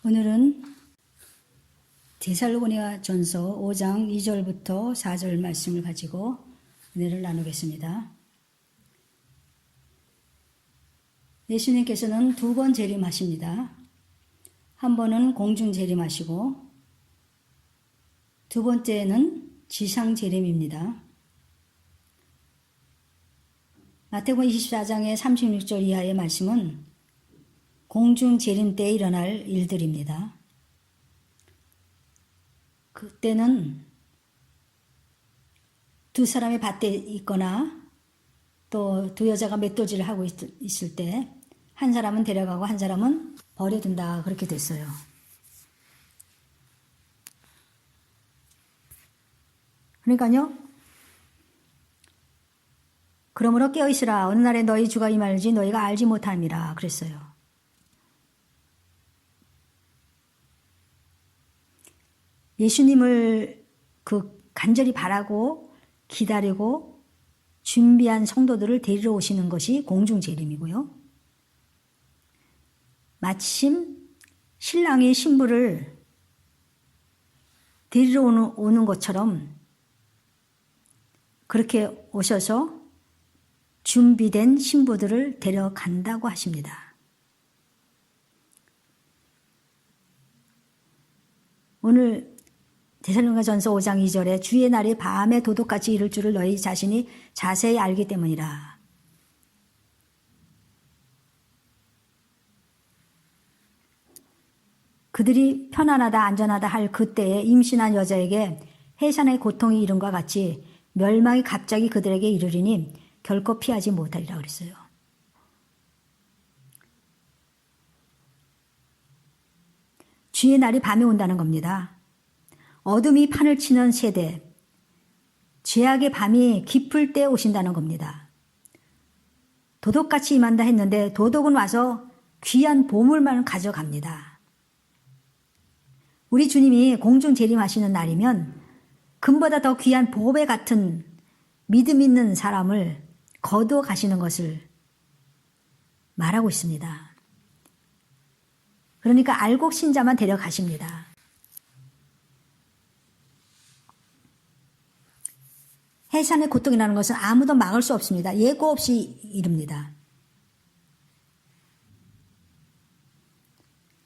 오늘은 데살로니가전서 5장 2절부터 4절 말씀을 가지고 은혜를 나누겠습니다. 예수님께서는 두 번 재림하십니다. 한 번은 공중 재림하시고 두 번째는 지상 재림입니다. 마태복음 24장의 36절 이하의 말씀은 공중 재림 때에 일어날 일들입니다. 그때는 두 사람이 밭에 있거나 또 두 여자가 맷돌질을 하고 있을 때 한 사람은 데려가고 한 사람은 버려둔다, 그렇게 됐어요. 그러니까요, 그러므로 깨어있으라. 어느 날에 너희 주가 임할지 너희가 알지 못함이라 그랬어요. 예수님을 간절히 바라고 기다리고 준비한 성도들을 데리러 오시는 것이 공중 재림이고요. 마침 신랑이 신부를 데리러 오는 것처럼 그렇게 오셔서 준비된 신부들을 데려간다고 하십니다. 오늘 데살로니가전서 5장 2절에 주의 날이 밤에 도둑같이 이를 줄을 너희 자신이 자세히 알기 때문이라. 그들이 편안하다 안전하다 할 그때에 임신한 여자에게 해산의 고통이 이름과 같이 멸망이 갑자기 그들에게 이르리니 결코 피하지 못하리라 그랬어요. 주의 날이 밤에 온다는 겁니다. 어둠이 판을 치는 세대, 죄악의 밤이 깊을 때 오신다는 겁니다. 도둑같이 임한다 했는데 도둑은 와서 귀한 보물만 가져갑니다. 우리 주님이 공중 재림하시는 날이면 금보다 더 귀한 보배 같은 믿음 있는 사람을 거두어 가시는 것을 말하고 있습니다. 그러니까 알곡 신자만 데려가십니다. 해산의 고통이라는 것은 아무도 막을 수 없습니다. 예고 없이 이릅니다.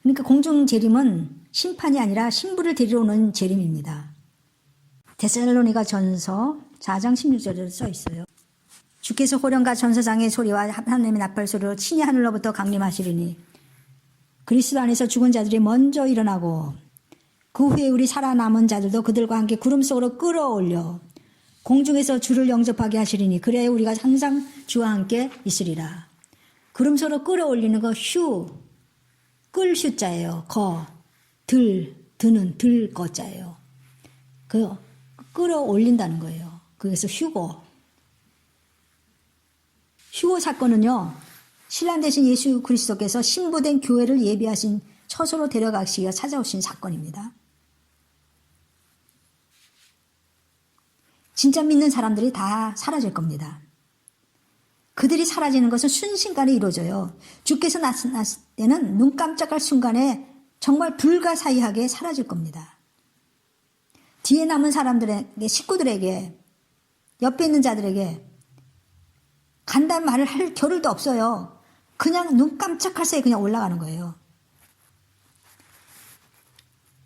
그러니까 공중 재림은 심판이 아니라 신부를 데리러 오는 재림입니다. 데살로니가전서 4장 16절에 써 있어요. 주께서 호령과 전서장의 소리와 하나님의 나팔 소리로 친히 하늘로부터 강림하시리니 그리스도 안에서 죽은 자들이 먼저 일어나고 그 후에 우리 살아남은 자들도 그들과 함께 구름 속으로 끌어올려 공중에서 주를 영접하게 하시리니 그래야 우리가 항상 주와 함께 있으리라. 구름 속으로 끌어올리는 거 끌 휴자예요. 드는 들 거자예요. 끌어올린다는 거예요. 그래서 휴고 사건은요, 신랑 되신 예수 그리스도께서 신부된 교회를 예비하신 처소로 데려가시기가 찾아오신 사건입니다. 진짜 믿는 사람들이 다 사라질 겁니다. 그들이 사라지는 것은 순식간에 이루어져요. 주께서 나타났을 때는 눈 깜짝할 순간에 정말 불가사의하게 사라질 겁니다. 뒤에 남은 사람들에게, 식구들에게, 옆에 있는 자들에게 간다는 말을 할 겨를도 없어요. 그냥 눈 깜짝할 새에 그냥 올라가는 거예요.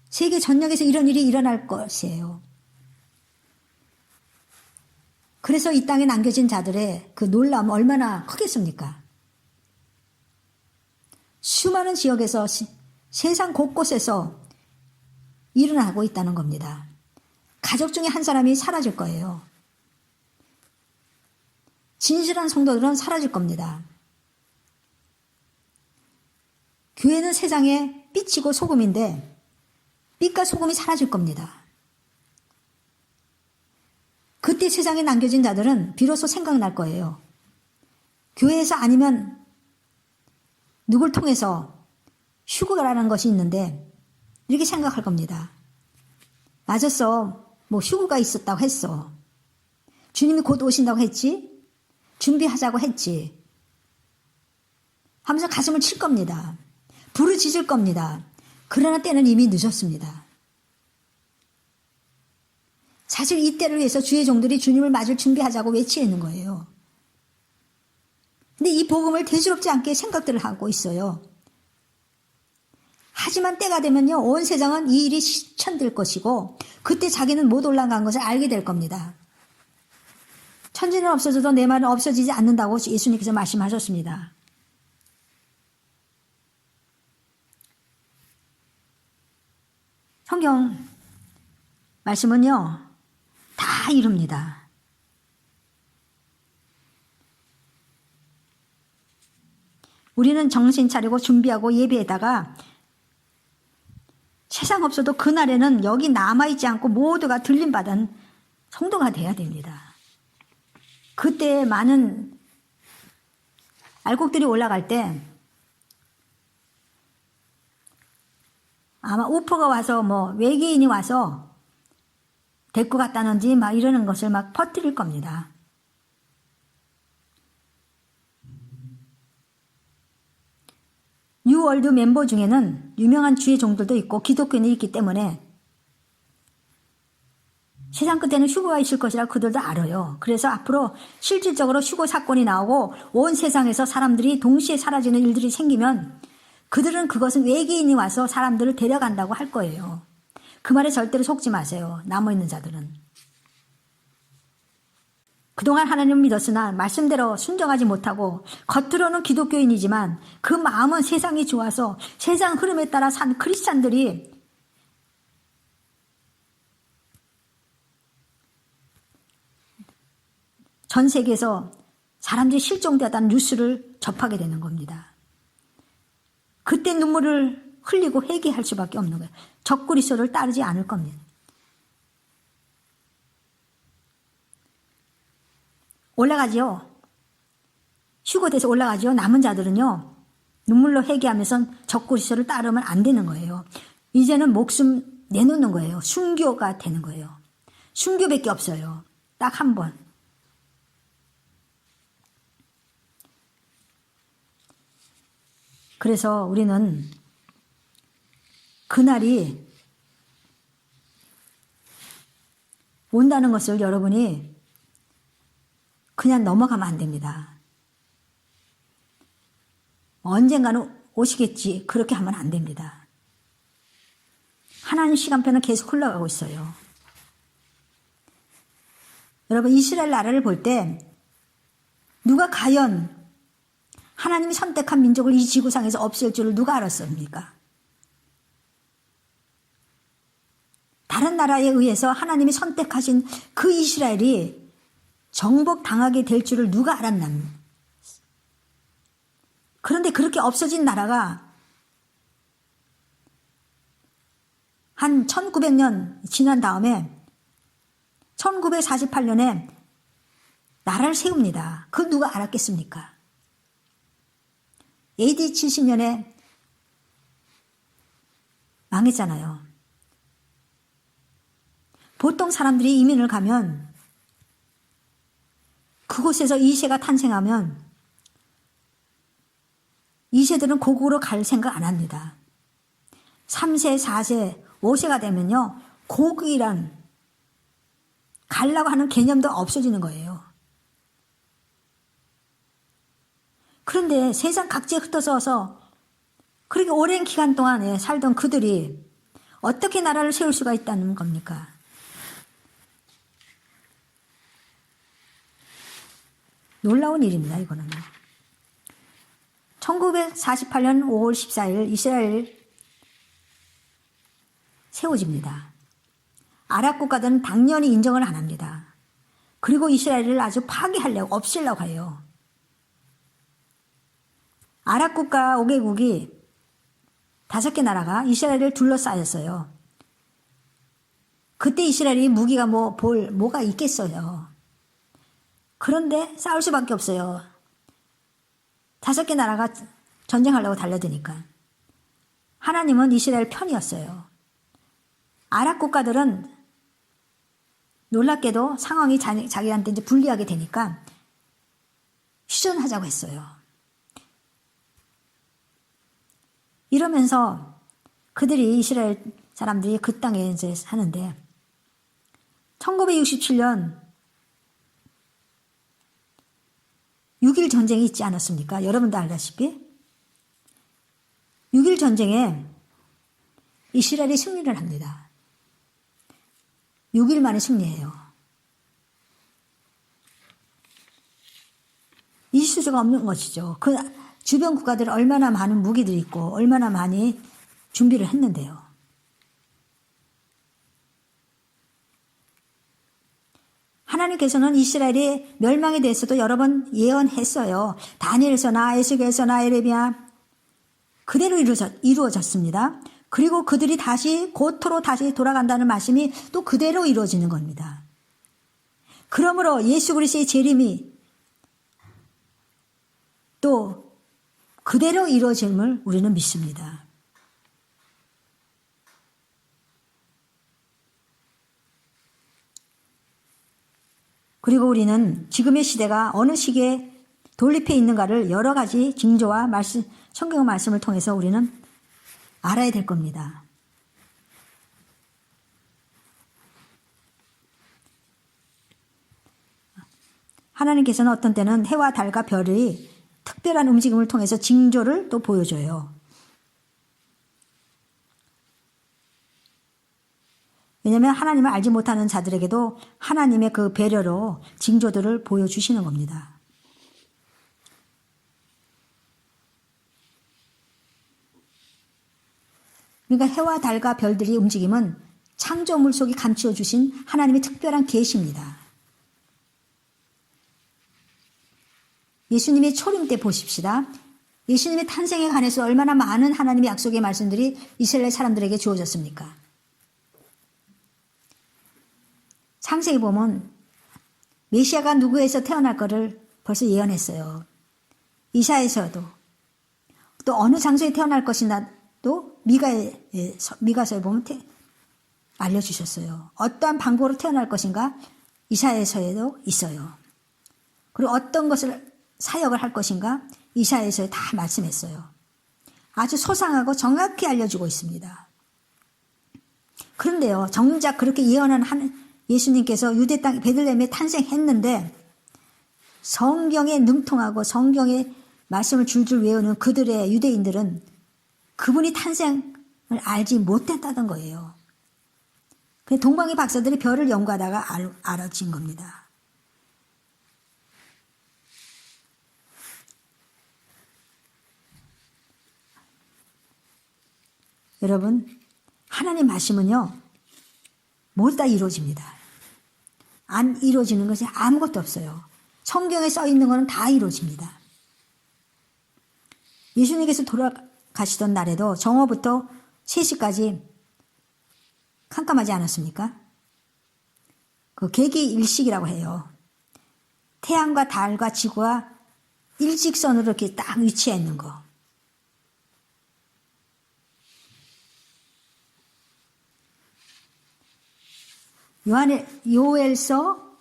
세계 전역에서 이런 일이 일어날 것이에요. 그래서 이 땅에 남겨진 자들의 그 놀라움은 얼마나 크겠습니까? 수많은 지역에서 세상 곳곳에서 일어나고 있다는 겁니다. 가족 중에 한 사람이 사라질 거예요. 진실한 성도들은 사라질 겁니다. 교회는 세상의 빛이고 소금인데 빛과 소금이 사라질 겁니다. 그때 세상에 남겨진 자들은 비로소 생각날 거예요. 교회에서 아니면 누굴 통해서 휴거라는 것이 있는데 이렇게 생각할 겁니다. 맞았어. 휴거가 있었다고 했어. 주님이 곧 오신다고 했지? 준비하자고 했지? 하면서 가슴을 칠 겁니다. 부르짖을 겁니다. 그러나 때는 이미 늦었습니다. 사실 이때를 위해서 주의 종들이 주님을 맞을 준비하자고 외치는 거예요. 근데 이 복음을 대수롭지 않게 생각들을 하고 있어요. 하지만 때가 되면요, 온 세상은 이 일이 실천될 것이고 그때 자기는 못 올라간 것을 알게 될 겁니다. 천지는 없어져도 내 말은 없어지지 않는다고 예수님께서 말씀하셨습니다. 성경 말씀은요, 다 이룹니다. 우리는 정신 차리고 준비하고 예배에다가 세상 없어도 그날에는 여기 남아있지 않고 모두가 들림받은 성도가 돼야 됩니다. 그때 많은 알곡들이 올라갈 때 아마 우퍼가 와서 외계인이 와서 데리고 갔다는지 막 이러는 것을 막 퍼뜨릴 겁니다. 뉴월드 멤버 중에는 유명한 주의 종들도 있고 기독교인이 있기 때문에 세상 끝에는 휴거가 있을 것이라 그들도 알아요. 그래서 앞으로 실질적으로 휴거 사건이 나오고 온 세상에서 사람들이 동시에 사라지는 일들이 생기면 그들은 그것은 외계인이 와서 사람들을 데려간다고 할 거예요. 그 말에 절대로 속지 마세요. 남아있는 자들은. 그동안 하나님을 믿었으나 말씀대로 순종하지 못하고 겉으로는 기독교인이지만 그 마음은 세상이 좋아서 세상 흐름에 따라 산 크리스찬들이 전 세계에서 사람들이 실종되었다는 뉴스를 접하게 되는 겁니다. 그때 눈물을 흘리고 회개할 수밖에 없는 거예요. 적그리스도를 따르지 않을 겁니다. 올라가지요. 휴거돼서 올라가지요. 남은 자들은요, 눈물로 회개하면서 적그리스도를 따르면 안 되는 거예요. 이제는 목숨 내놓는 거예요. 순교가 되는 거예요. 순교밖에 없어요. 딱 한 번. 그래서 우리는 그날이 온다는 것을 여러분이 그냥 넘어가면 안 됩니다. 언젠가는 오시겠지, 그렇게 하면 안 됩니다. 하나님 시간표는 계속 흘러가고 있어요. 여러분, 이스라엘 나라를 볼 때 누가 과연 하나님이 선택한 민족을 이 지구상에서 없앨 줄을 누가 알았습니까? 다른 나라에 의해서 하나님이 선택하신 그 이스라엘이 정복당하게 될 줄을 누가 알았나? 그런데 그렇게 없어진 나라가 한 1900년 지난 다음에 1948년에 나라를 세웁니다. 그걸 누가 알았겠습니까? AD 70년에 망했잖아요. 보통 사람들이 이민을 가면 그곳에서 2세가 탄생하면 2세들은 고국으로 갈 생각 안 합니다. 3세, 4세, 5세가 되면요, 고국이란 가려고 하는 개념도 없어지는 거예요. 그런데 세상 각지에 흩어져서 그렇게 오랜 기간 동안에 살던 그들이 어떻게 나라를 세울 수가 있다는 겁니까? 놀라운 일입니다, 이거는. 1948년 5월 14일 이스라엘 세워집니다. 아랍 국가들은 당연히 인정을 안 합니다. 그리고 이스라엘을 아주 파괴하려고, 없애려고 해요. 아랍 국가 5개국이 5개 나라가 이스라엘을 둘러싸였어요. 그때 이스라엘이 무기가 뭐가 있겠어요. 그런데 싸울 수밖에 없어요. 5개 나라가 전쟁하려고 달려드니까. 하나님은 이스라엘 편이었어요. 아랍 국가들은 놀랍게도 상황이 자기한테 이제 불리하게 되니까 휴전하자고 했어요. 이러면서 그들이 이스라엘 사람들이 그 땅에 이제 사는데 1967년 6.1 전쟁이 있지 않았습니까? 여러분도 알다시피 6.1 전쟁에 이스라엘이 승리를 합니다. 6일 만에 승리해요. 있을 수가 없는 것이죠. 그 주변 국가들 얼마나 많은 무기들이 있고 얼마나 많이 준비를 했는데요. 하나님께서는 이스라엘이 멸망에 대해서도 여러 번 예언했어요. 다니엘서나 에스겔서나 예레미야 그대로 이루어졌습니다. 그리고 그들이 다시 고토로 다시 돌아간다는 말씀이 또 그대로 이루어지는 겁니다. 그러므로 예수 그리스도의 재림이 또 그대로 이루어짐을 우리는 믿습니다. 그리고 우리는 지금의 시대가 어느 시기에 돌입해 있는가를 여러 가지 징조와 성경 말씀을 통해서 우리는 알아야 될 겁니다. 하나님께서는 어떤 때는 해와 달과 별이 특별한 움직임을 통해서 징조를 또 보여줘요. 왜냐하면 하나님을 알지 못하는 자들에게도 하나님의 그 배려로 징조들을 보여주시는 겁니다. 그러니까 해와 달과 별들이 움직임은 창조물 속에 감추어 주신 하나님의 특별한 계시입니다. 예수님의 초림 때 보십시다. 예수님의 탄생에 관해서 얼마나 많은 하나님의 약속의 말씀들이 이스라엘 사람들에게 주어졌습니까? 창세기 보면 메시아가 누구에서 태어날 거를 벌써 예언했어요. 이사야서도 또 어느 장소에 태어날 것이나도 미가서에 보면 알려주셨어요. 어떠한 방법으로 태어날 것인가 이사야서에도 있어요. 그리고 어떤 것을 사역을 할 것인가 이사야서에 다 말씀했어요. 아주 소상하고 정확히 알려주고 있습니다. 그런데요, 정작 그렇게 예언한 예수님께서 유대 땅 베들레헴에 탄생했는데 성경에 능통하고 성경의 말씀을 줄줄 외우는 그들의 유대인들은 그분이 탄생을 알지 못했다던 거예요. 동방의 박사들이 별을 연구하다가 알아진 겁니다. 여러분, 하나님 말씀은요, 모두 다 이루어집니다. 안 이루어지는 것이 아무것도 없어요. 성경에 써 있는 것은 다 이루어집니다. 예수님께서 돌아가시던 날에도 정오부터 3시까지 캄캄하지 않았습니까? 그 개기일식이라고 해요. 태양과 달과 지구가 일직선으로 이렇게 딱 위치해 있는 거. 요엘서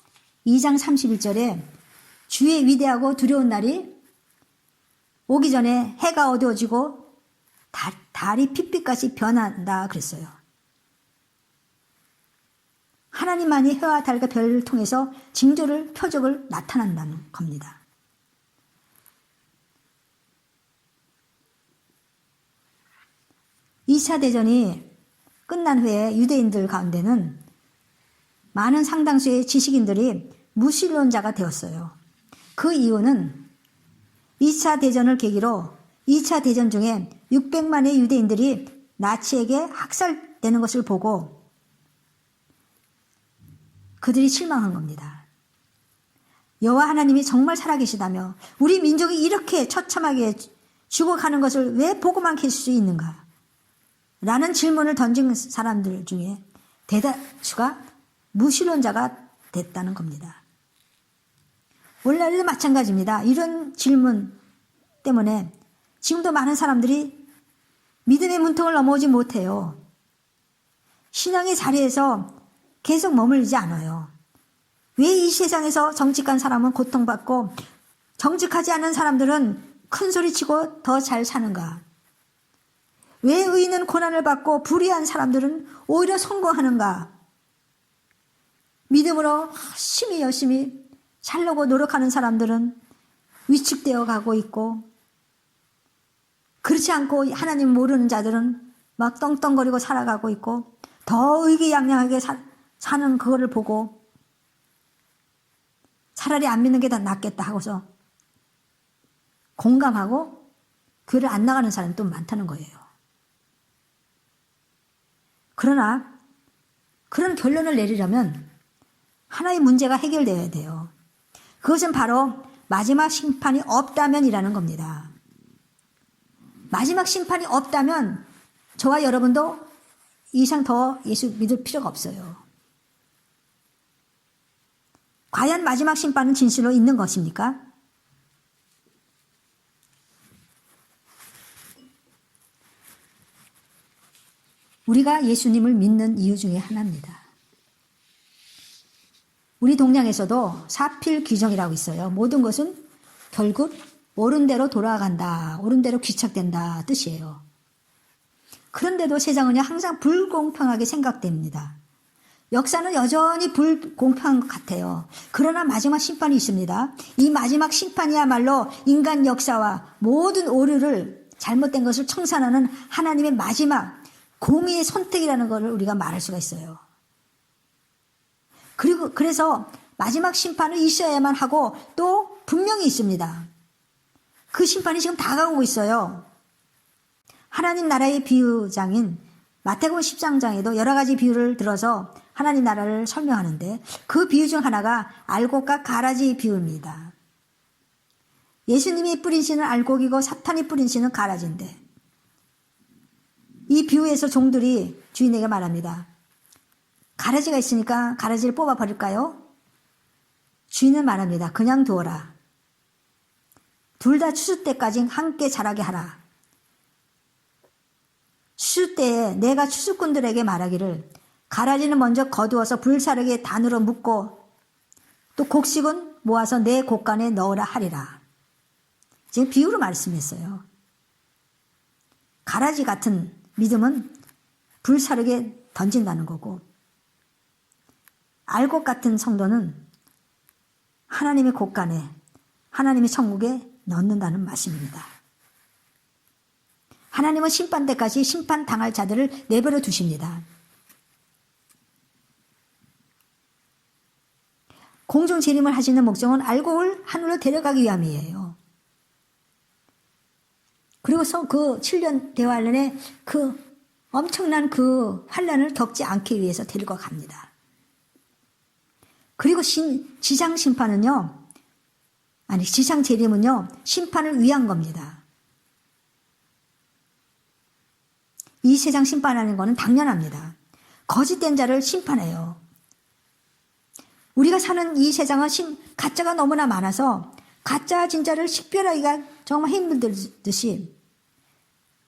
2장 31절에 주의 위대하고 두려운 날이 오기 전에 해가 어두워지고 달이 핏빛같이 변한다 그랬어요. 하나님만이 해와 달과 별을 통해서 징조를 표적을 나타난다는 겁니다. (2차) 대전이 끝난 후에 유대인들 가운데는 많은 상당수의 지식인들이 무신론자가 되었어요. 그 이유는 2차 대전을 계기로 2차 대전 중에 600만의 유대인들이 나치에게 학살되는 것을 보고 그들이 실망한 겁니다. 여호와 하나님이 정말 살아계시다며 우리 민족이 이렇게 처참하게 죽어가는 것을 왜 보고만 계실 수 있는가? 라는 질문을 던진 사람들 중에 대다수가 무신론자가 됐다는 겁니다. 오늘날도 마찬가지입니다. 이런 질문 때문에 지금도 많은 사람들이 믿음의 문턱을 넘어오지 못해요. 신앙의 자리에서 계속 머물지 않아요. 왜 이 세상에서 정직한 사람은 고통받고 정직하지 않은 사람들은 큰 소리치고 더 잘 사는가? 왜 의인은 고난을 받고 불의한 사람들은 오히려 성공하는가? 믿음으로 열심히 살려고 노력하는 사람들은 위축되어 가고 있고, 그렇지 않고 하나님 모르는 자들은 막 떵떵거리고 살아가고 있고, 더 의기양양하게 사는 그거를 보고 차라리 안 믿는 게 더 낫겠다 하고서 공감하고 교회를 안 나가는 사람이 또 많다는 거예요. 그러나 그런 결론을 내리려면 하나의 문제가 해결되어야 돼요. 그것은 바로 마지막 심판이 없다면이라는 겁니다. 마지막 심판이 없다면 저와 여러분도 이상 더 예수 믿을 필요가 없어요. 과연 마지막 심판은 진실로 있는 것입니까? 우리가 예수님을 믿는 이유 중에 하나입니다. 우리 동양에서도 사필귀정이라고 있어요. 모든 것은 결국 옳은 대로 돌아간다, 옳은 대로 귀착된다 뜻이에요. 그런데도 세상은요 항상 불공평하게 생각됩니다. 역사는 여전히 불공평한 것 같아요. 그러나 마지막 심판이 있습니다. 이 마지막 심판이야말로 인간 역사와 모든 오류를, 잘못된 것을 청산하는 하나님의 마지막 공의의 선택이라는 것을 우리가 말할 수가 있어요. 그래서 마지막 심판은 있어야만 하고 또 분명히 있습니다. 그 심판이 지금 다가오고 있어요. 하나님 나라의 비유장인 마태복음 13장에도 여러 가지 비유를 들어서 하나님 나라를 설명하는데, 그 비유 중 하나가 알곡과 가라지 비유입니다. 예수님이 뿌린 씨는 알곡이고 사탄이 뿌린 씨는 가라지인데, 이 비유에서 종들이 주인에게 말합니다. 가라지가 있으니까 가라지를 뽑아버릴까요? 주인은 말합니다. 그냥 두어라. 둘 다 추수 때까지 함께 자라게 하라. 추수 때에 내가 추수꾼들에게 말하기를, 가라지는 먼저 거두어서 불사르게 단으로 묶고 또 곡식은 모아서 내 곡간에 넣으라 하리라. 지금 비유로 말씀했어요. 가라지 같은 믿음은 불사르게 던진다는 거고, 알곡 같은 성도는 하나님의 곡간에, 하나님의 천국에 넣는다는 말씀입니다. 하나님은 심판 때까지 심판당할 자들을 내버려 두십니다. 공중 재림을 하시는 목적은 알곡을 하늘로 데려가기 위함이에요. 그리고서 그 7년 대환란에 그 엄청난 그 환란을 겪지 않기 위해서 데리고 갑니다. 그리고 지상 심판은요, 지상 재림은요, 심판을 위한 겁니다. 이 세상 심판하는 것은 당연합니다. 거짓된 자를 심판해요. 우리가 사는 이 세상은 가짜가 너무나 많아서 가짜 진짜를 식별하기가 정말 힘들듯이,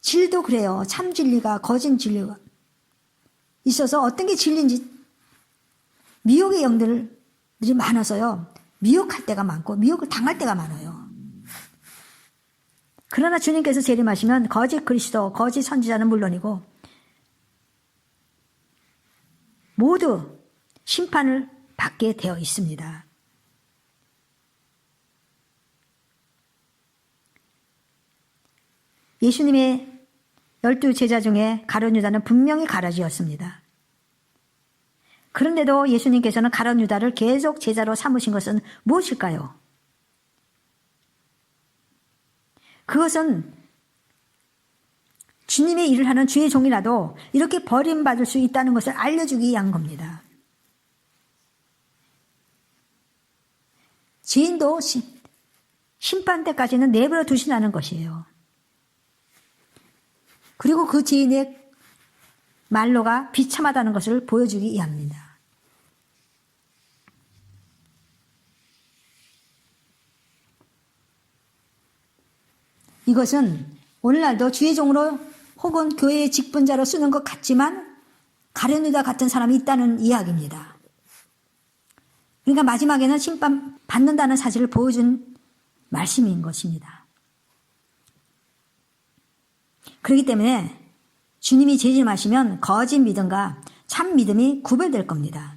진리도 그래요. 참 진리가 거짓 진리가 있어서 어떤 게 진리인지 미혹의 영들이 많아서요, 미혹할 때가 많고 미혹을 당할 때가 많아요. 그러나 주님께서 재림하시면 거짓 그리스도, 거짓 선지자는 물론이고 모두 심판을 받게 되어 있습니다. 예수님의 12제자 중에 가룟 유다는 분명히 가라지였습니다. 그런데도 예수님께서는 가룟 유다를 계속 제자로 삼으신 것은 무엇일까요? 그것은 주님의 일을 하는 주의 종이라도 이렇게 버림받을 수 있다는 것을 알려주기 위한 겁니다. 죄인도 심판 때까지는 내버려 두신다는 것이에요. 그리고 그 죄인의 말로가 비참하다는 것을 보여주기 위함입니다. 이것은 오늘날도 주의 종으로 혹은 교회의 직분자로 쓰는 것 같지만 가룟 유다 같은 사람이 있다는 이야기입니다. 그러니까 마지막에는 심판 받는다는 사실을 보여준 말씀인 것입니다. 그렇기 때문에 주님이 재림하시면 거짓 믿음과 참 믿음이 구별될 겁니다.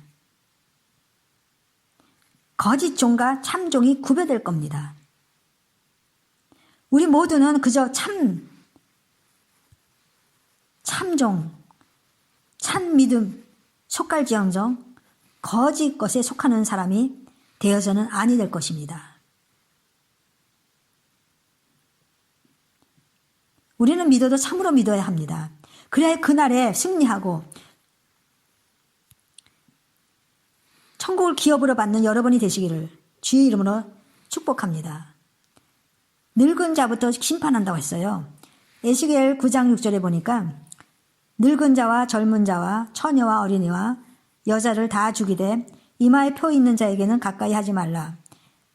거짓 종과 참 종이 구별될 겁니다. 우리 모두는 그저 참종, 참 믿음 속할지언정 거짓 것에 속하는 사람이 되어서는 아니 될 것입니다. 우리는 믿어도 참으로 믿어야 합니다. 그래야 그날에 승리하고 천국을 기업으로 받는 여러분이 되시기를 주의 이름으로 축복합니다. 늙은 자부터 심판한다고 했어요. 에스겔 9장 6절에 보니까 늙은 자와 젊은 자와 처녀와 어린이와 여자를 다 죽이되 이마에 표 있는 자에게는 가까이 하지 말라.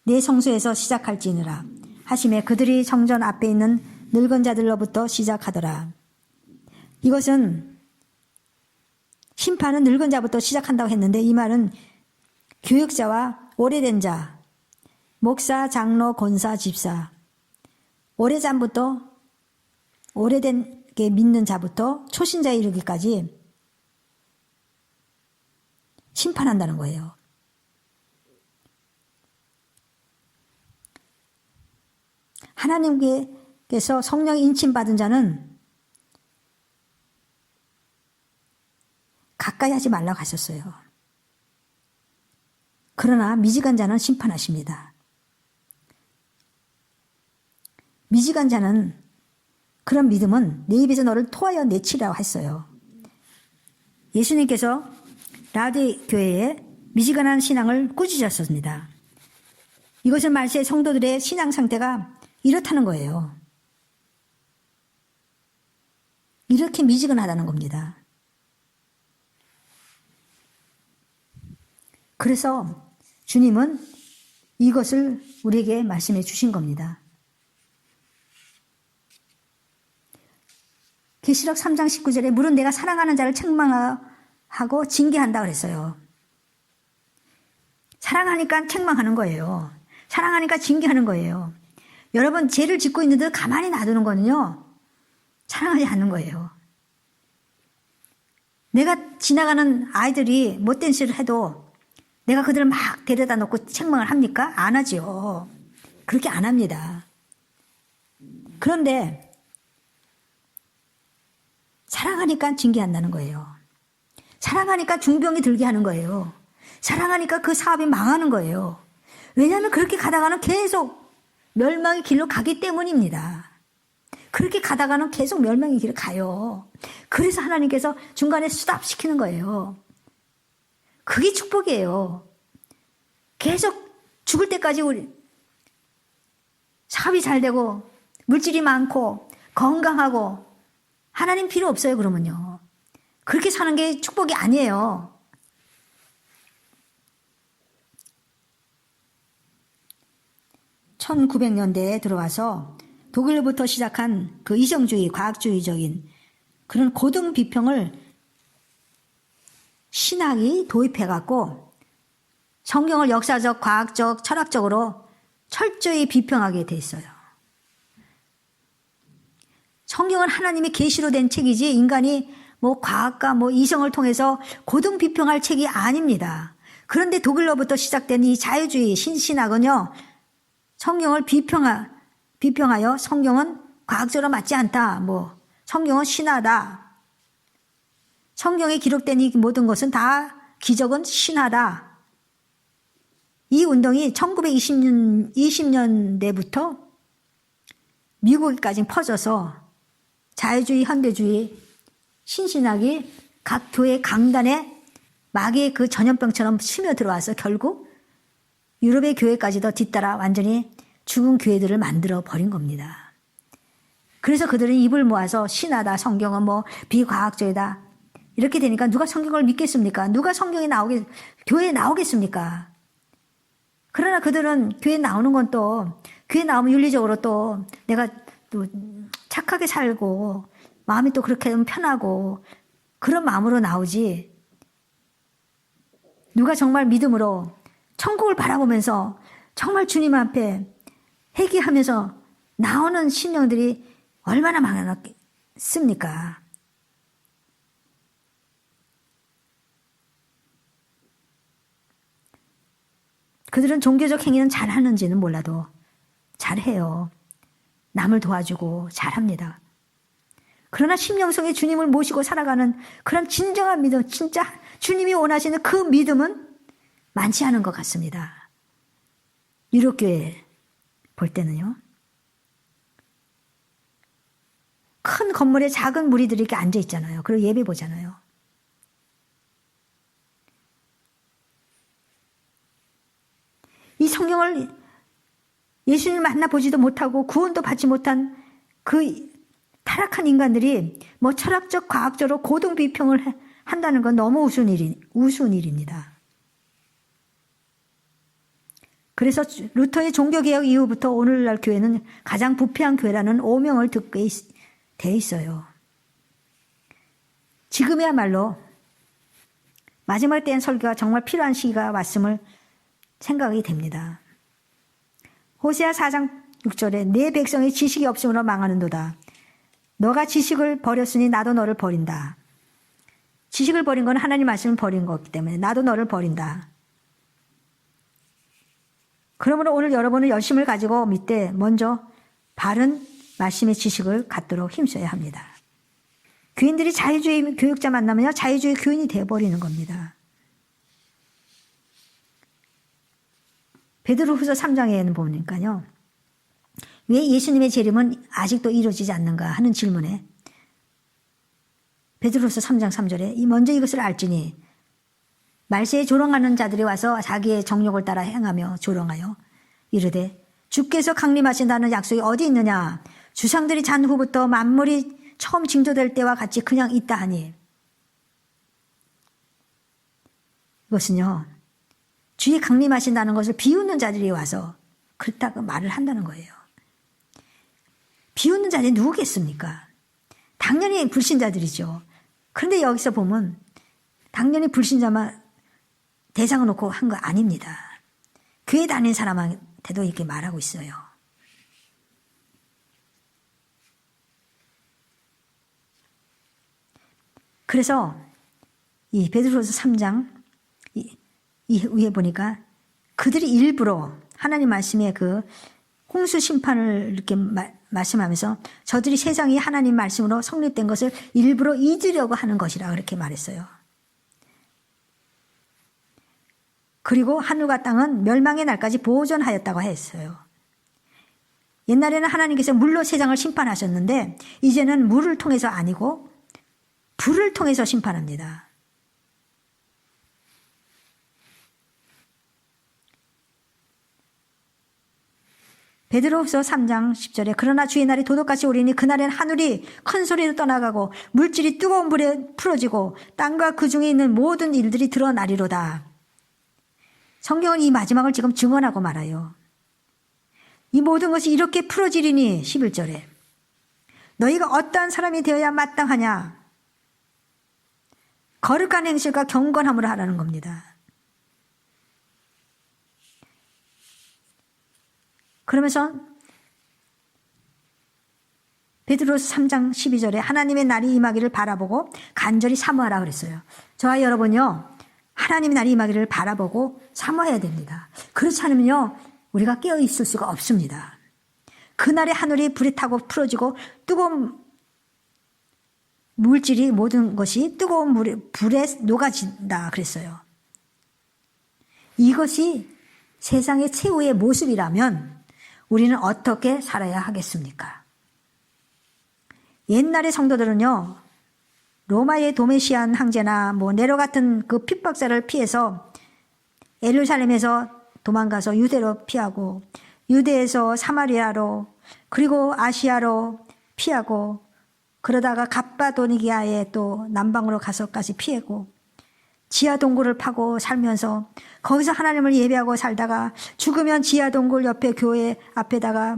내 성소에서 시작할지니라 하시매 그들이 성전 앞에 있는 늙은 자들로부터 시작하더라. 이것은 심판은 늙은 자부터 시작한다고 했는데 이 말은 교육자와 오래된 자, 목사, 장로, 권사, 집사, 오래전부터 오래된 게 믿는 자부터 초신자에 이르기까지 심판한다는 거예요. 하나님께서 성령 인침 받은 자는 가까이 하지 말라고 하셨어요. 그러나 미지간 자는 심판하십니다. 미지간 자는 그런 믿음은 내 입에서 너를 토하여 내치라고 했어요. 예수님께서 라우디 교회에 미지근한 신앙을 꾸짖으셨습니다. 이것은 말세 성도들의 신앙 상태가 이렇다는 거예요. 이렇게 미지근하다는 겁니다. 그래서 주님은 이것을 우리에게 말씀해 주신 겁니다. 계시록 3장 19절에 물은 내가 사랑하는 자를 책망하고 징계한다 그랬어요. 사랑하니까 책망하는 거예요. 사랑하니까 징계하는 거예요. 여러분 죄를 짓고 있는데 가만히 놔두는 거는요. 사랑하지 않는 거예요. 내가 지나가는 아이들이 못된 짓을 해도 내가 그들을 막 데려다 놓고 책망을 합니까? 안 하지요. 그렇게 안 합니다. 그런데 사랑하니까 징계한다는 거예요. 사랑하니까 중병이 들게 하는 거예요. 사랑하니까 그 사업이 망하는 거예요. 왜냐하면 그렇게 가다가는 계속 멸망의 길로 가기 때문입니다. 그렇게 가다가는 계속 멸망의 길을 가요. 그래서 하나님께서 중간에 스탑시키는 거예요. 그게 축복이에요. 계속 죽을 때까지 우리 사업이 잘 되고 물질이 많고 건강하고 하나님 필요 없어요. 그러면요. 그렇게 사는 게 축복이 아니에요. (1900년대에) 들어와서 독일부터 시작한 그 이성주의, 과학주의적인 그런 고등 비평을 신학이 도입해갖고 성경을 역사적, 과학적, 철학적으로 철저히 비평하게 돼 있어요. 성경은 하나님의 계시로 된 책이지 인간이 뭐 과학과 뭐 이성을 통해서 고등 비평할 책이 아닙니다. 그런데 독일로부터 시작된 이 자유주의 신신학은요, 성경을 비평하여 성경은 과학적으로 맞지 않다. 뭐 성경은 신하다. 성경에 기록된 이 모든 것은 다 기적은 신하다. 이 운동이 1920년대부터 미국까지 퍼져서 자유주의, 현대주의, 신신학이 각 교회 강단에 마귀의 그 전염병처럼 스며들어와서 결국 유럽의 교회까지도 뒤따라 완전히 죽은 교회들을 만들어 버린 겁니다. 그래서 그들은 입을 모아서 신하다, 성경은 뭐 비과학적이다. 이렇게 되니까 누가 성경을 믿겠습니까? 누가 교회에 나오겠습니까? 그러나 그들은 교회에 나오는 건 또, 교회에 나오면 윤리적으로 또 내가 또 착하게 살고, 마음이 또 그렇게 하면 편하고, 그런 마음으로 나오지. 누가 정말 믿음으로 천국을 바라보면서 정말 주님 앞에 회개하면서 나오는 신령들이 얼마나 많았습니까? 그들은 종교적 행위는 잘하는지는 몰라도 잘해요. 남을 도와주고 잘합니다. 그러나 심령속에 주님을 모시고 살아가는 그런 진정한 믿음, 진짜 주님이 원하시는 그 믿음은 많지 않은 것 같습니다. 유럽교회 볼 때는요. 큰 건물에 작은 무리들이 이렇게 앉아 있잖아요. 그리고 예배 보잖아요. 이 성경을 예수님을 만나보지도 못하고 구원도 받지 못한 그 타락한 인간들이 뭐 철학적, 과학적으로 고등 비평을 한다는 건 너무 우스운 일입니다. 그래서 루터의 종교개혁 이후부터 오늘날 교회는 가장 부패한 교회라는 오명을 듣게 돼 있어요. 지금이야말로 마지막 때엔 설교가 정말 필요한 시기가 왔음을 생각이 됩니다. 호세아 4장 6절에 내 백성이 지식이 없음으로 망하는도다. 너가 지식을 버렸으니 나도 너를 버린다. 지식을 버린 건 하나님 말씀을 버린 거기 때문에 나도 너를 버린다. 그러므로 오늘 여러분은 열심을 가지고 믿되 먼저 바른 말씀의 지식을 갖도록 힘써야 합니다. 교인들이 자유주의 교육자 만나면요, 자유주의 교인이 되어버리는 겁니다. 베드로후서 3장에는 보니까요, 왜 예수님의 재림은 아직도 이루어지지 않는가 하는 질문에 베드로후서 3장 3절에 먼저 이것을 알지니 말세에 조롱하는 자들이 와서 자기의 정욕을 따라 행하며 조롱하여 이르되 주께서 강림하신다는 약속이 어디 있느냐? 주상들이 잔 후부터 만물이 처음 징조될 때와 같이 그냥 있다 하니, 이것은요, 주의 강림하신다는 것을 비웃는 자들이 와서 그렇다고 말을 한다는 거예요. 비웃는 자들이 누구겠습니까? 당연히 불신자들이죠. 그런데 여기서 보면 당연히 불신자만 대상을 놓고 한 거 아닙니다. 교회 다니는 사람한테도 이렇게 말하고 있어요. 그래서 이 베드로후서 3장 위에 보니까 그들이 일부러 하나님 말씀의 그 홍수 심판을 이렇게 말씀하면서 저들이 세상이 하나님 말씀으로 성립된 것을 일부러 잊으려고 하는 것이라 그렇게 말했어요. 그리고 하늘과 땅은 멸망의 날까지 보존하였다고 했어요. 옛날에는 하나님께서 물로 세상을 심판하셨는데 이제는 물을 통해서 아니고 불을 통해서 심판합니다. 베드로후서 3장 10절에 그러나 주의 날이 도둑같이 오리니 그날엔 하늘이 큰 소리로 떠나가고 물질이 뜨거운 불에 풀어지고 땅과 그 중에 있는 모든 일들이 드러나리로다. 성경은 이 마지막을 지금 증언하고 말아요. 이 모든 것이 이렇게 풀어지리니 11절에 너희가 어떠한 사람이 되어야 마땅하냐? 거룩한 행실과 경건함으로 하라는 겁니다. 그러면서 베드로서 3장 12절에 하나님의 날이 임하기를 바라보고 간절히 사모하라 그랬어요. 저와 여러분요, 하나님의 날이 임하기를 바라보고 사모해야 됩니다. 그렇지 않으면요, 우리가 깨어 있을 수가 없습니다. 그날에 하늘이 불에 타고 풀어지고 뜨거운 물질이 모든 것이 뜨거운 불에 녹아진다 그랬어요. 이것이 세상의 최후의 모습이라면 우리는 어떻게 살아야 하겠습니까? 옛날의 성도들은요, 로마의 도메시안 황제나 네로 같은 그 핍박자를 피해서 예루살렘에서 도망가서 유대로 피하고 유대에서 사마리아로 그리고 아시아로 피하고 그러다가 갑바도니기아에 또 남방으로 가서까지 피하고 지하 동굴을 파고 살면서 거기서 하나님을 예배하고 살다가 죽으면 지하 동굴 옆에 교회 앞에다가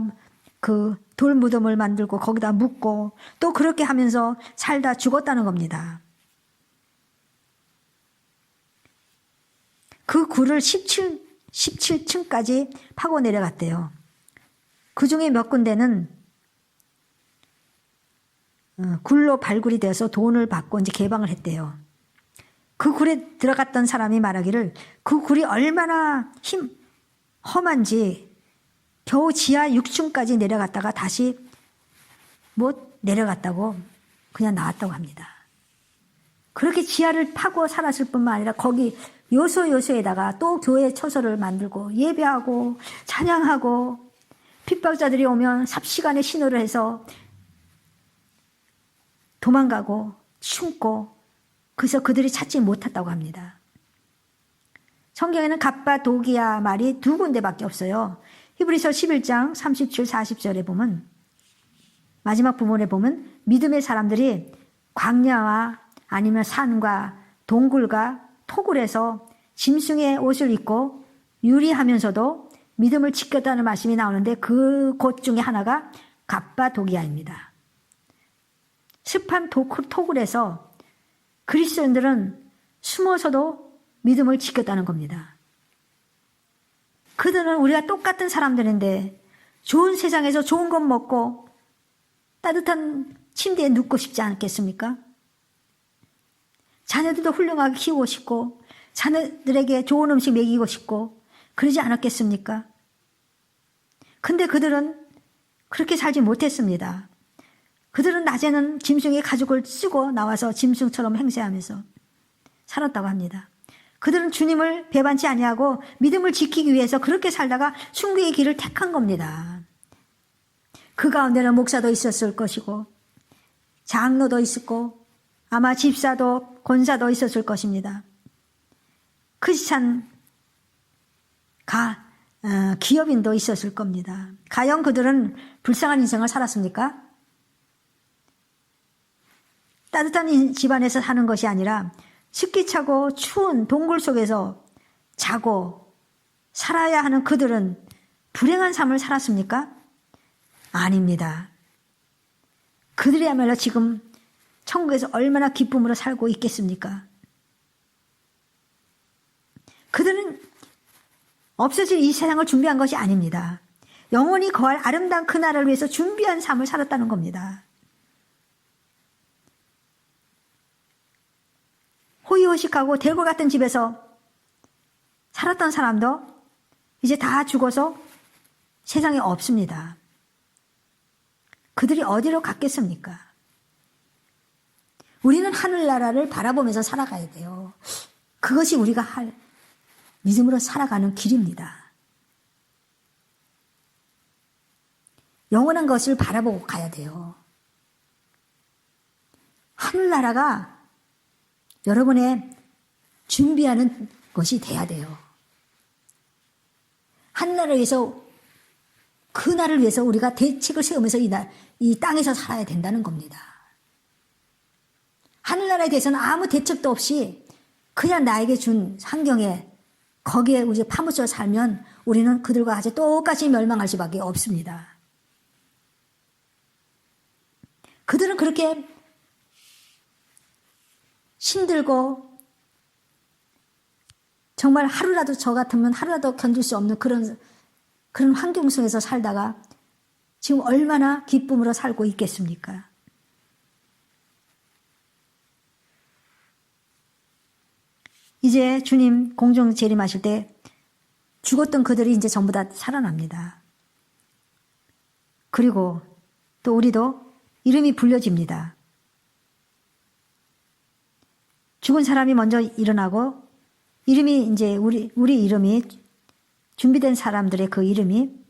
그 돌 무덤을 만들고 거기다 묻고 또 그렇게 하면서 살다 죽었다는 겁니다. 그 굴을 17층까지 파고 내려갔대요. 그 중에 몇 군데는 굴로 발굴이 되어서 돈을 받고 이제 개방을 했대요. 그 굴에 들어갔던 사람이 말하기를 그 굴이 얼마나 험한지 겨우 지하 6층까지 내려갔다가 다시 못 내려갔다고 그냥 나왔다고 합니다. 그렇게 지하를 파고 살았을 뿐만 아니라 거기 요소요소에다가 또 교회 처소를 만들고 예배하고 찬양하고 핍박자들이 오면 삽시간에 신호를 해서 도망가고 숨고 그래서 그들이 찾지 못했다고 합니다. 성경에는 갑바도기아 말이 두 군데밖에 없어요. 히브리서 11장 37, 40절에 보면 마지막 부분에 보면 믿음의 사람들이 광야와 아니면 산과 동굴과 토굴에서 짐승의 옷을 입고 유리하면서도 믿음을 지켰다는 말씀이 나오는데 그 곳 중에 하나가 갑바도기아입니다. 습한 토굴에서 그리스도인들은 숨어서도 믿음을 지켰다는 겁니다. 그들은 우리가 똑같은 사람들인데 좋은 세상에서 좋은 것 먹고 따뜻한 침대에 눕고 싶지 않겠습니까? 자녀들도 훌륭하게 키우고 싶고 자녀들에게 좋은 음식 먹이고 싶고 그러지 않았겠습니까? 근데 그들은 그렇게 살지 못했습니다. 그들은 낮에는 짐승의 가죽을 쓰고 나와서 짐승처럼 행세하면서 살았다고 합니다. 그들은 주님을 배반치 아니하고 믿음을 지키기 위해서 그렇게 살다가 순교의 길을 택한 겁니다. 그 가운데는 목사도 있었을 것이고 장로도 있었고 아마 집사도 권사도 있었을 것입니다. 크리스찬 기업인도 있었을 겁니다. 과연 그들은 불쌍한 인생을 살았습니까? 따뜻한 집안에서 사는 것이 아니라 습기 차고 추운 동굴 속에서 자고 살아야 하는 그들은 불행한 삶을 살았습니까? 아닙니다. 그들이야말로 지금 천국에서 얼마나 기쁨으로 살고 있겠습니까? 그들은 없어질 이 세상을 준비한 것이 아닙니다. 영원히 거할 아름다운 그날을 위해서 준비한 삶을 살았다는 겁니다. 호의호식하고 대궐 같은 집에서 살았던 사람도 이제 다 죽어서 세상에 없습니다. 그들이 어디로 갔겠습니까? 우리는 하늘나라를 바라보면서 살아가야 돼요. 그것이 우리가 할 믿음으로 살아가는 길입니다. 영원한 것을 바라보고 가야 돼요. 하늘나라가 여러분의 준비하는 것이 돼야 돼요. 하늘나라를 위해서 그 날을 위해서 우리가 대책을 세우면서 이 땅에서 살아야 된다는 겁니다. 하늘나라에 대해서는 아무 대책도 없이 그냥 나에게 준 환경에 거기에 우리 파묻혀 살면 우리는 그들과 같이 똑같이 멸망할 수밖에 없습니다. 그들은 그렇게 힘들고 정말 하루라도 저 같으면 하루라도 견딜 수 없는 그런 환경 속에서 살다가 지금 얼마나 기쁨으로 살고 있겠습니까? 이제 주님 공중 재림하실 때 죽었던 그들이 이제 전부 다 살아납니다. 그리고 또 우리도 이름이 불려집니다. 죽은 사람이 먼저 일어나고 이름이 이제 우리 이름이 준비된 사람들의 그 이름이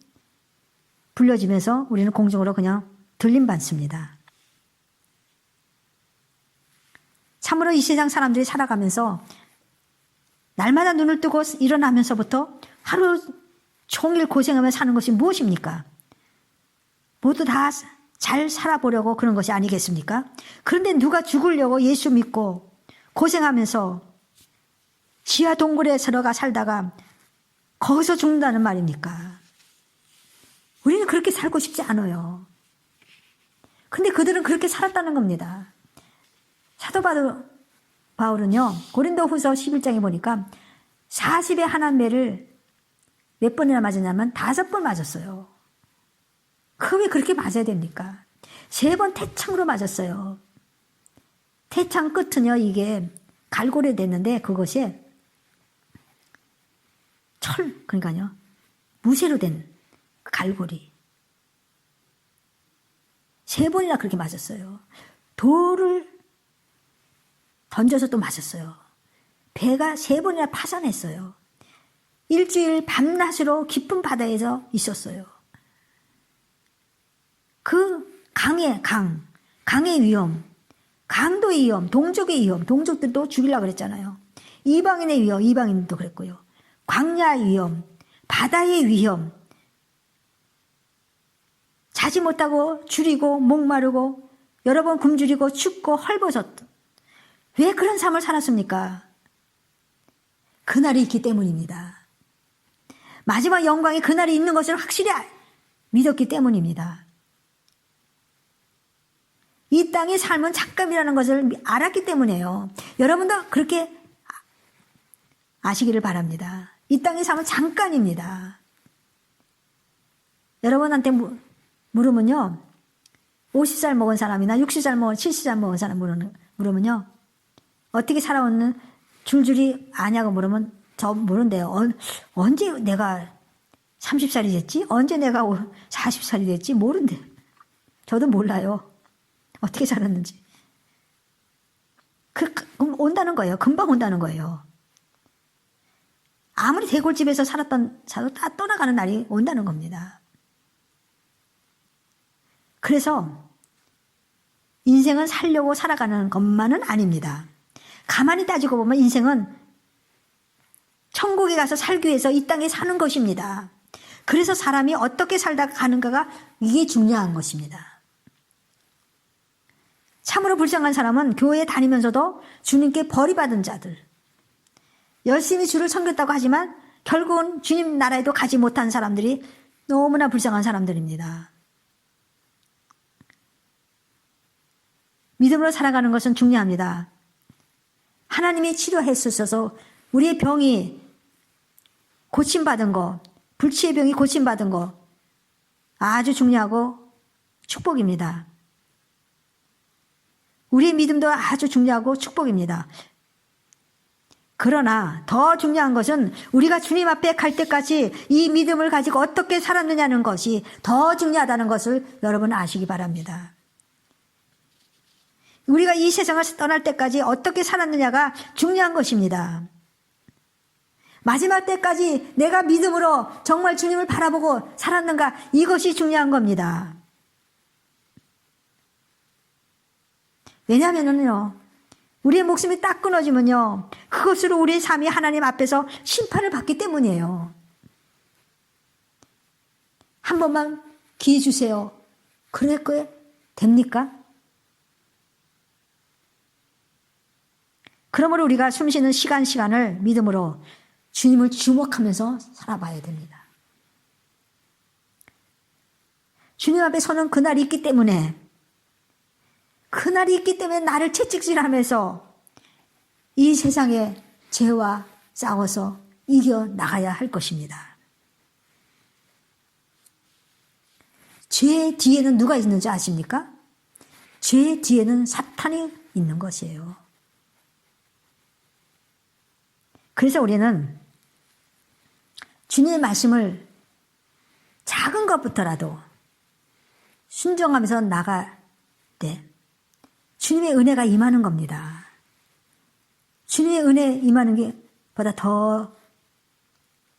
불려지면서 우리는 공중으로 그냥 들림받습니다. 참으로 이 세상 사람들이 살아가면서 날마다 눈을 뜨고 일어나면서부터 하루 종일 고생하며 사는 것이 무엇입니까? 모두 다 잘 살아보려고 그런 것이 아니겠습니까? 그런데 누가 죽으려고 예수 믿고 고생하면서 지하 동굴에 들어가 살다가 거기서 죽는다는 말입니까? 우리는 그렇게 살고 싶지 않아요. 근데 그들은 그렇게 살았다는 겁니다. 사도 바울은요, 고린도 후서 11장에 보니까 40의 한한 매를 몇 번이나 맞았냐면 5번 맞았어요. 왜 그렇게 맞아야 됩니까? 3번 태창으로 맞았어요. 태창 끝은요, 이게 갈고리 됐는데 그것이 그러니까요, 무쇠로 된 갈고리. 3번이나 그렇게 맞았어요. 돌을 던져서 또 맞았어요. 배가 3번이나 파산했어요. 일주일 밤낮으로 깊은 바다에서 있었어요. 그 강의 위험, 강도의 위험, 동족의 위험, 동족들도 죽이려고 그랬잖아요. 이방인의 위험, 이방인도 그랬고요. 광야의 위험, 바다의 위험, 자지 못하고 줄이고 목마르고 여러 번 굶주리고 춥고 헐벗었던, 왜 그런 삶을 살았습니까? 그날이 있기 때문입니다. 마지막 영광이 그날이 있는 것을 확실히 믿었기 때문입니다. 이 땅의 삶은 잠깐이라는 것을 알았기 때문이에요. 여러분도 그렇게 아시기를 바랍니다. 이 땅의 삶은 잠깐입니다. 여러분한테 물으면요, 50살 먹은 사람이나 60살 먹은 70살 먹은 사람 물으면요, 어떻게 살아왔는 줄줄이 아냐고 물으면 저 모른대요. 언제 내가 30살이 됐지? 언제 내가 40살이 됐지? 모른대요. 저도 몰라요. 어떻게 살았는지. 온다는 거예요. 금방 온다는 거예요. 아무리 대골집에서 사도 다 떠나가는 날이 온다는 겁니다. 그래서 인생은 살려고 살아가는 것만은 아닙니다. 가만히 따지고 보면 인생은 천국에 가서 살기 위해서 이 땅에 사는 것입니다. 그래서 사람이 어떻게 살다가 가는가가 이게 중요한 것입니다. 참으로 불쌍한 사람은 교회에 다니면서도 주님께 버림받은 자들, 열심히 주를 섬겼다고 하지만 결국은 주님 나라에도 가지 못한 사람들이 너무나 불쌍한 사람들입니다. 믿음으로 살아가는 것은 중요합니다. 하나님이 치료해 주셔서 우리의 병이 고침받은 거, 불치의 병이 고침받은 거 아주 중요하고 축복입니다. 우리의 믿음도 아주 중요하고 축복입니다. 그러나 더 중요한 것은 우리가 주님 앞에 갈 때까지 이 믿음을 가지고 어떻게 살았느냐는 것이 더 중요하다는 것을 여러분 아시기 바랍니다. 우리가 이 세상을 떠날 때까지 어떻게 살았느냐가 중요한 것입니다. 마지막 때까지 내가 믿음으로 정말 주님을 바라보고 살았는가, 이것이 중요한 겁니다. 왜냐하면요, 우리의 목숨이 딱 끊어지면요, 그것으로 우리의 삶이 하나님 앞에서 심판을 받기 때문이에요. 한 번만 기회 주세요. 그럴 거예요? 됩니까? 그러므로 우리가 숨쉬는 시간을 믿음으로 주님을 주목하면서 살아봐야 됩니다. 주님 앞에 서는 그날이 있기 때문에, 나를 채찍질하면서 이 세상의 죄와 싸워서 이겨나가야 할 것입니다. 죄 뒤에는 누가 있는지 아십니까? 죄 뒤에는 사탄이 있는 것이에요. 그래서 우리는 주님의 말씀을 작은 것부터라도 순종하면서 나갈 때 주님의 은혜가 임하는 겁니다. 주님의 은혜 임하는 게 보다 더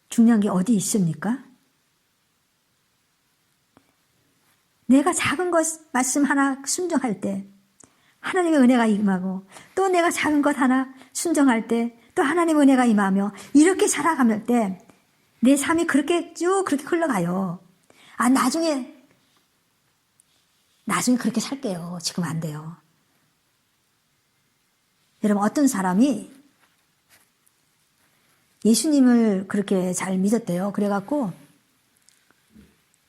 중요한 게 어디 있습니까? 내가 작은 것 말씀 하나 순종할 때 하나님의 은혜가 임하고, 또 내가 작은 것 하나 순종할 때 또 하나님의 은혜가 임하며, 이렇게 살아가면 때 내 삶이 그렇게 흘러가요. 나중에 그렇게 살게요. 지금 안 돼요. 여러분, 어떤 사람이 예수님을 그렇게 잘 믿었대요. 그래갖고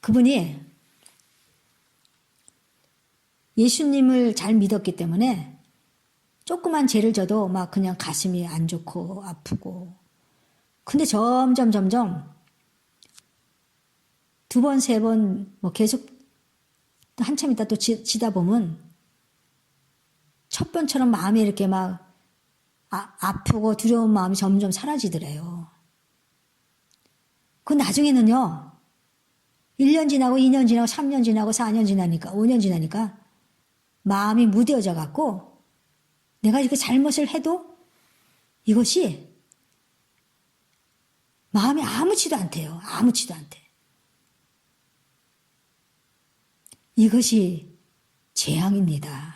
그분이 예수님을 잘 믿었기 때문에 조그만 죄를 져도 막 그냥 가슴이 안 좋고 아프고, 근데 점점 2번, 3번 계속 한참 있다 또 지다 보면 첫 번처럼 마음이 이렇게 막 아프고 두려운 마음이 점점 사라지더래요. 그 나중에는요, 1년 지나고 2년 지나고 3년 지나고 4년 지나니까 5년 지나니까 마음이 무뎌져 갖고 내가 이거 잘못을 해도 이것이 마음이 아무치도 않대요. 아무치도 않대. 이것이 재앙입니다.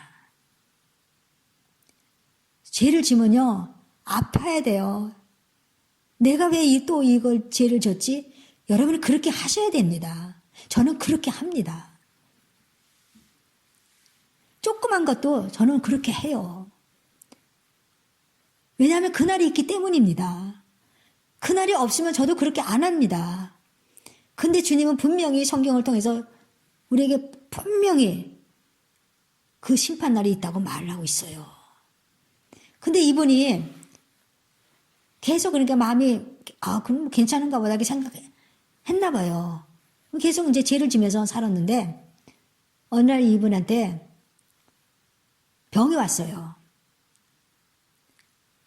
죄를 지면요 아파야 돼요. 내가 왜 또 이걸 죄를 졌지? 여러분이 그렇게 하셔야 됩니다. 저는 그렇게 합니다. 조그만 것도 저는 그렇게 해요. 왜냐하면 그날이 있기 때문입니다. 그날이 없으면 저도 그렇게 안 합니다. 근데 주님은 분명히 성경을 통해서 우리에게 분명히 그 심판날이 있다고 말을 하고 있어요. 근데 이분이 계속 그러니까 마음이 그럼 괜찮은가 보다 이렇게 생각했나 봐요. 계속 이제 죄를 지면서 살았는데 어느 날 이분한테 병이 왔어요.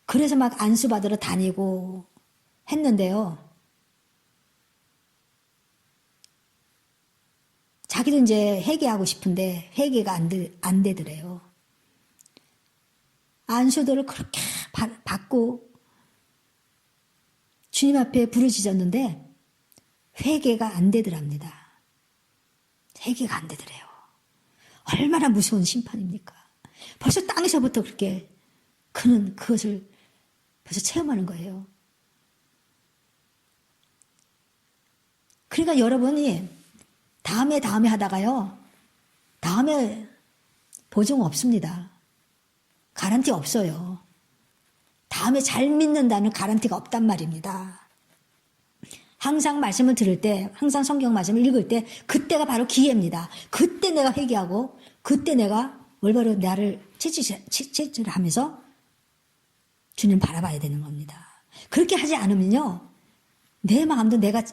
그래서 막 안수 받으러 다니고 했는데요. 자기도 이제 회개하고 싶은데 회개가 안 되더래요. 안수도를 그렇게 받고 주님 앞에 부르짖었는데 회개가 안 되더랍니다. 회개가 안 되더래요. 얼마나 무서운 심판입니까? 벌써 땅에서부터 그렇게 그는 그것을 벌써 체험하는 거예요. 그러니까 여러분이 다음에 하다가요. 다음에 보증 없습니다. 가란티 없어요. 다음에 잘 믿는다는 가란티가 없단 말입니다. 항상 말씀을 들을 때, 항상 성경 말씀을 읽을 때 그때가 바로 기회입니다. 그때 내가 회개하고 그때 내가 올바로 나를 채찍을 하면서 주님 바라봐야 되는 겁니다. 그렇게 하지 않으면요. 내 마음도 내가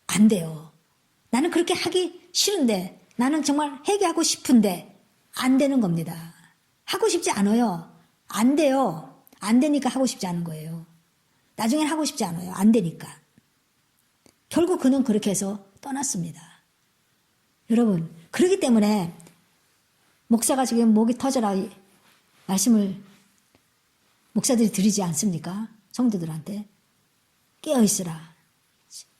안 돼요. 나는 그렇게 하기 싫은데 나는 정말 회개하고 싶은데 안 되는 겁니다. 하고 싶지 않아요. 안 돼요. 안 되니까 하고 싶지 않은 거예요. 나중엔 하고 싶지 않아요. 안 되니까. 결국 그는 그렇게 해서 떠났습니다. 여러분, 그렇기 때문에 목사가 지금 목이 터져라 말씀을 목사들이 드리지 않습니까? 성도들한테. 깨어있으라.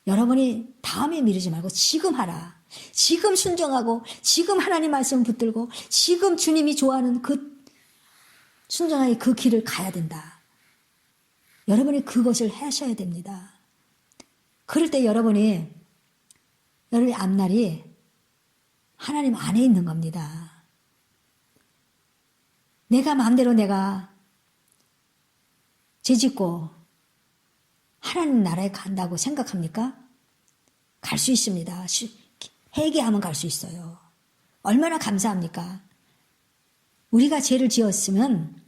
여러분이 다음에 미루지 말고 지금 하라. 지금 순종하고 지금 하나님 말씀 붙들고 지금 주님이 좋아하는 그 순종하게 그 길을 가야 된다. 여러분이 그것을 하셔야 됩니다. 그럴 때 여러분의 앞날이 하나님 안에 있는 겁니다. 내가 마음대로 내가 죄짓고 하나님 나라에 간다고 생각합니까? 갈 수 있습니다. 회개하면 갈 수 있어요. 얼마나 감사합니까? 우리가 죄를 지었으면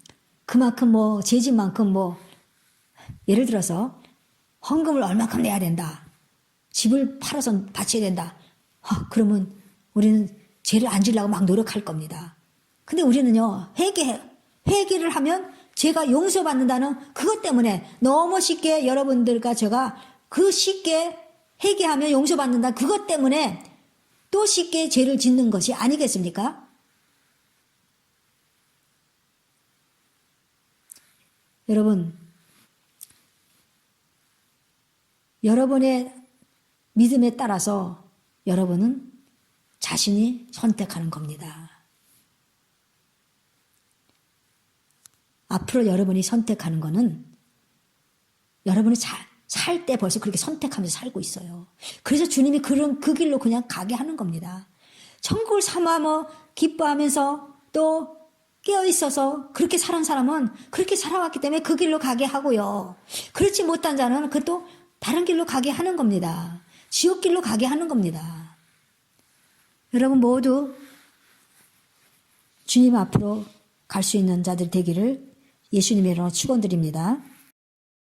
그만큼 죄진 만큼 예를 들어서 헌금을 얼마큼 내야 된다. 집을 팔아서 바쳐야 된다. 그러면 우리는 죄를 안 지려고 막 노력할 겁니다. 근데 우리는요, 회개를 하면 죄가 용서받는다는 그것 때문에 너무 쉽게 여러분들과 제가 그 쉽게 회개하면 용서받는다 그것 때문에 또 쉽게 죄를 짓는 것이 아니겠습니까? 여러분, 여러분의 믿음에 따라서 여러분은 자신이 선택하는 겁니다. 앞으로 여러분이 선택하는 거는 여러분이 살 때 벌써 그렇게 선택하면서 살고 있어요. 그래서 주님이 그 길로 그냥 가게 하는 겁니다. 천국을 사모하며 기뻐하면서 또 깨어있어서 그렇게 살은 사람은 그렇게 살아왔기 때문에 그 길로 가게 하고요. 그렇지 못한 자는 그것도 다른 길로 가게 하는 겁니다. 지옥길로 가게 하는 겁니다. 여러분 모두 주님 앞으로 갈 수 있는 자들 되기를 예수님의 이름으로 축원드립니다.